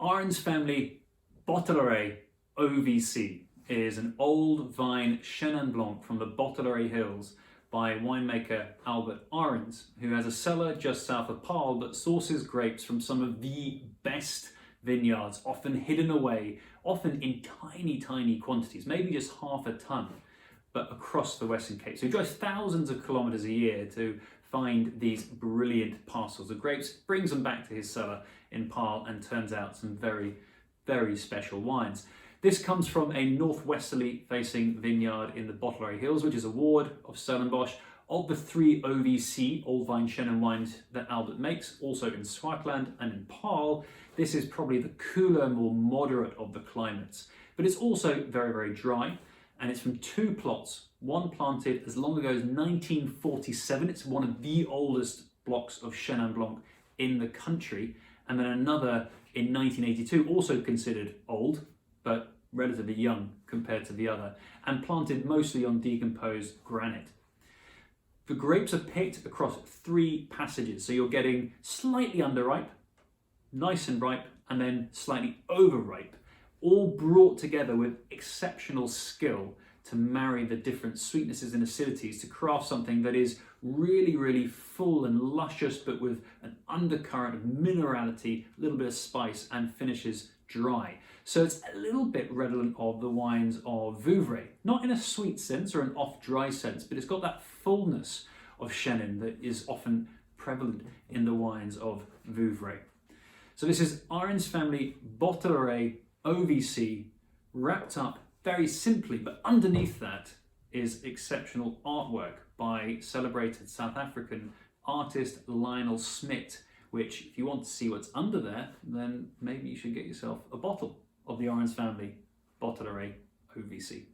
Ahrens family Bottelary OVC is an old vine Chenin Blanc from the Bottelary Hills by winemaker Albert Ahrens, who has a cellar just south of Paarl that sources grapes from some of the best vineyards, often hidden away, often in tiny, tiny quantities, maybe just half a ton, but across the Western Cape. So he drives thousands of kilometers a year to find these brilliant parcels of grapes, brings them back to his cellar in Paarl and turns out some very, very special wines. This comes from a northwesterly facing vineyard in the Bottelary Hills, which is a ward of Stellenbosch. Of the 3 OVC, Old Vine Chenin wines that Albert makes, also in Swartland and in Paarl, this is probably the cooler, more moderate of the climates. But it's also very, very dry, and it's from 2 plots. One planted as long ago as 1947. It's one of the oldest blocks of Chenin Blanc in the country. And then another in 1982, also considered old, but relatively young compared to the other, and planted mostly on decomposed granite. The grapes are picked across 3 passages, so you're getting slightly underripe, nice and ripe, and then slightly overripe, all brought together with exceptional skill to marry the different sweetnesses and acidities to craft something that is really, really full and luscious, but with an undercurrent of minerality, a little bit of spice, and finishes dry. So it's a little bit redolent of the wines of Vouvray, not in a sweet sense or an off-dry sense, but it's got that fullness of Chenin that is often prevalent in the wines of Vouvray. So this is Ahrens family Bottelary OVC, wrapped up very simply, but underneath that is exceptional artwork by celebrated South African artist Lionel Smit, which, if you want to see what's under there, then maybe you should get yourself a bottle of the Ahrens family Bottelary OVC.